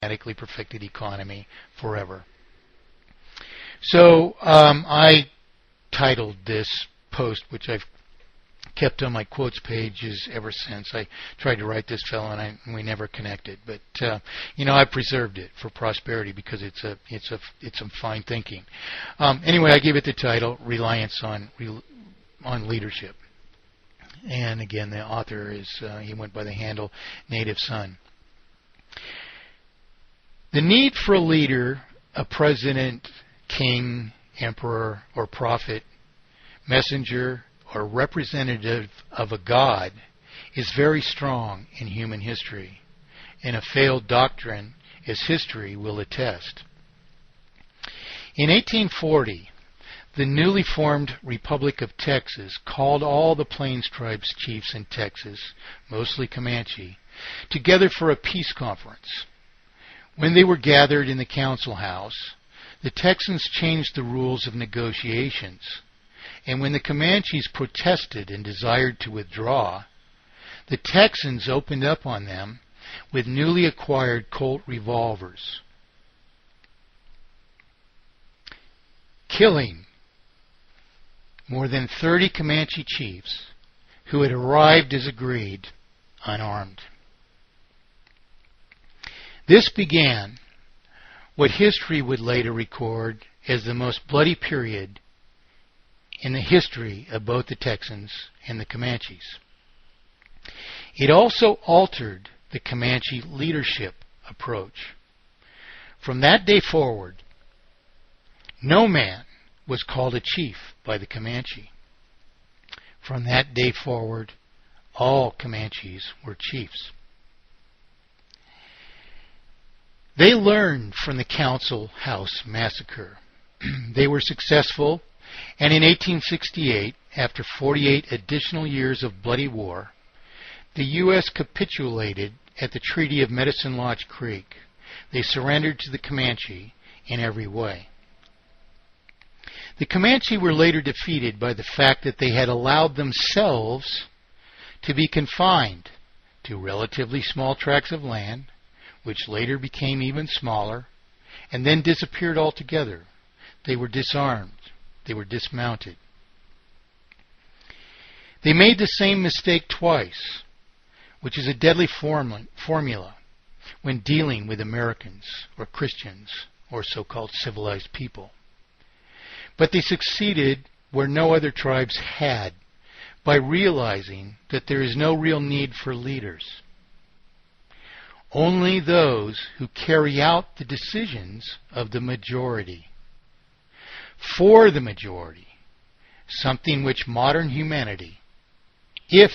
mathematically perfected economy forever. So I titled this post, which I've kept on my quotes pages ever since. I tried to write this fellow, and we never connected. But I preserved it for prosperity because it's some fine thinking. Anyway, I gave it the title "Reliance on Leadership." And again, the author he went by the handle Native Son. The need for a leader, a president, king, emperor, or prophet, messenger, or representative of a god is very strong in human history, and a failed doctrine, as history will attest. In 1840, the newly formed Republic of Texas called all the Plains Tribes chiefs in Texas, mostly Comanche, together for a peace conference. When they were gathered in the council house, the Texans changed the rules of negotiations, and when the Comanches protested and desired to withdraw, the Texans opened up on them with newly acquired Colt revolvers, killing more than 30 Comanche chiefs who had arrived as agreed, unarmed. This began what history would later record as the most bloody period in the history of both the Texans and the Comanches. It also altered the Comanche leadership approach. From that day forward, no man was called a chief by the Comanche. From that day forward, all Comanches were chiefs. They learned from the Council House Massacre. They were successful, and in 1868, after 48 additional years of bloody war, the U.S. capitulated at the Treaty of Medicine Lodge Creek. They surrendered to the Comanche in every way. The Comanche were later defeated by the fact that they had allowed themselves to be confined to relatively small tracts of land, which later became even smaller, and then disappeared altogether. They were disarmed. They were dismounted. They made the same mistake twice, which is a deadly formula when dealing with Americans or Christians or so-called civilized people. But they succeeded where no other tribes had, by realizing that there is no real need for leaders. Only those who carry out the decisions of the majority. For the majority, something which modern humanity, if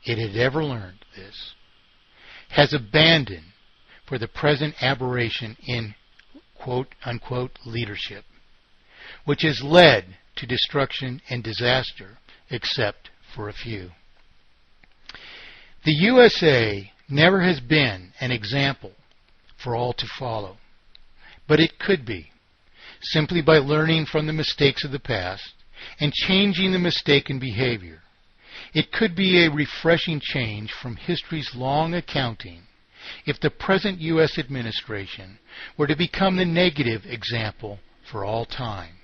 it had ever learned this, has abandoned for the present aberration in quote-unquote leadership, which has led to destruction and disaster, except for a few. The USA never has been an example for all to follow, but it could be, simply by learning from the mistakes of the past and changing the mistaken behavior. It could be a refreshing change from history's long accounting if the present U.S. administration were to become the negative example for all time.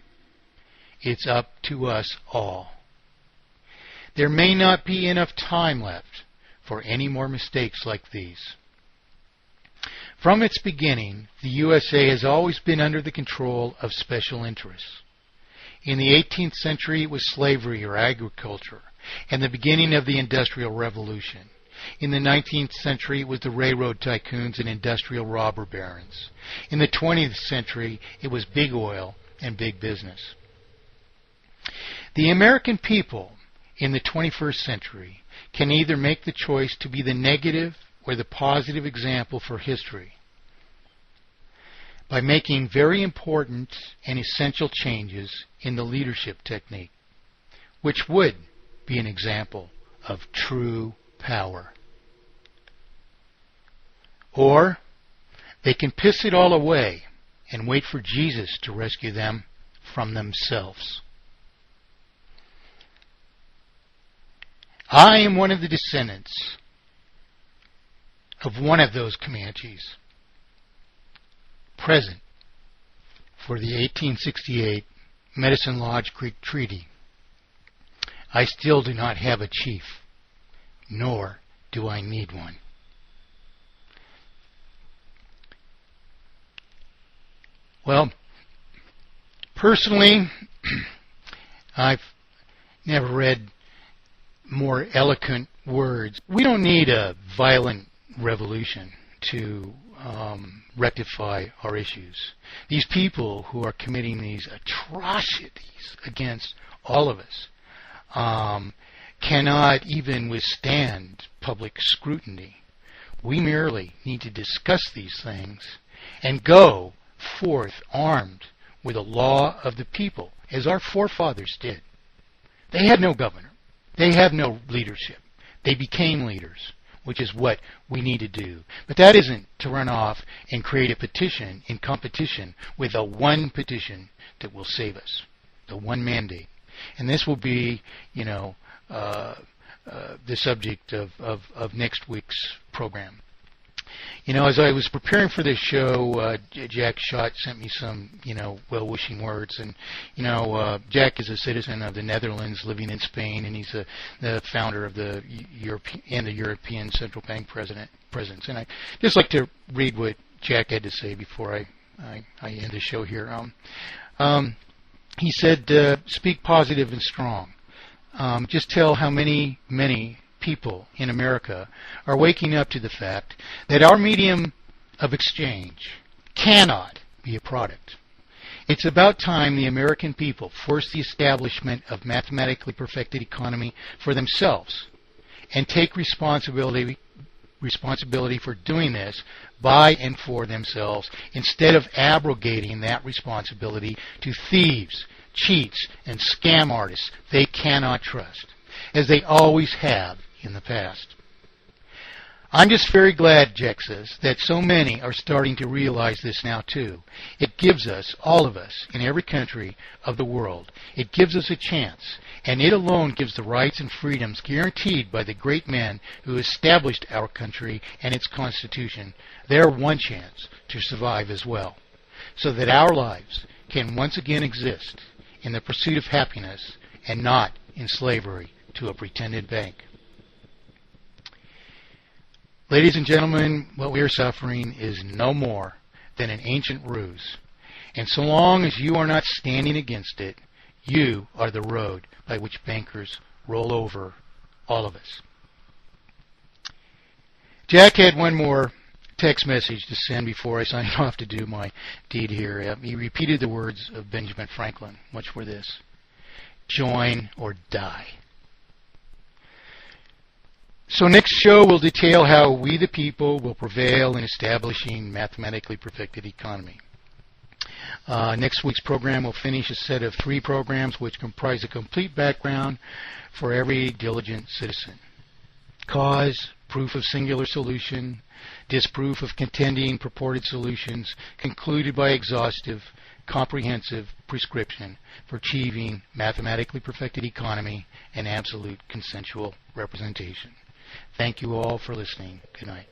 It's up to us all. There may not be enough time left for any more mistakes like these. From its beginning, the USA has always been under the control of special interests. In the 18th century, it was slavery or agriculture, and the beginning of the Industrial Revolution. In the 19th century, it was the railroad tycoons and industrial robber barons. In the 20th century, it was big oil and big business. The American people in the 21st century can either make the choice to be the negative or the positive example for history by making very important and essential changes in the leadership technique, which would be an example of true power. Or they can piss it all away and wait for Jesus to rescue them from themselves. I am one of the descendants of one of those Comanches. present for the 1868 Medicine Lodge Creek Treaty, I still do not have a chief, nor do I need one. Well, personally, I've never read more eloquent words. We don't need a violent revolution to rectify our issues. These people who are committing these atrocities against all of us cannot even withstand public scrutiny. We merely need to discuss these things and go forth armed with a law of the people, as our forefathers did. They had no governor. They had no leadership. They became leaders, which is what we need to do. But that isn't to run off and create a petition in competition with the one petition that will save us, the one mandate. And this will be, the subject of next week's program. As I was preparing for this show, Jack Schott sent me some, well-wishing words. And, Jack is a citizen of the Netherlands living in Spain, and he's the founder of the European Central Bank presence. And I'd just like to read what Jack had to say before I end the show here. He said, speak positive and strong. Just tell how many people in America are waking up to the fact that our medium of exchange cannot be a product. It's about time the American people forced the establishment of mathematically perfected economy for themselves and take responsibility for doing this by and for themselves instead of abrogating that responsibility to thieves, cheats, and scam artists they cannot trust, as they always have in the past. I'm just very glad, Jack says, that so many are starting to realize this now too. It gives us, all of us, in every country of the world, it gives us a chance, and it alone gives the rights and freedoms guaranteed by the great men who established our country and its Constitution, their one chance to survive as well, so that our lives can once again exist in the pursuit of happiness and not in slavery to a pretended bank. Ladies and gentlemen, what we are suffering is no more than an ancient ruse. And so long as you are not standing against it, you are the road by which bankers roll over all of us. Jack had one more text message to send before I signed off to do my deed here. He repeated the words of Benjamin Franklin, which were this: join or die. So next show will detail how we the people will prevail in establishing mathematically perfected economy. Next week's program will finish a set of 3 programs which comprise a complete background for every diligent citizen. Cause, proof of singular solution, disproof of contending purported solutions, concluded by exhaustive, comprehensive prescription for achieving mathematically perfected economy and absolute consensual representation. Thank you all for listening. Good night.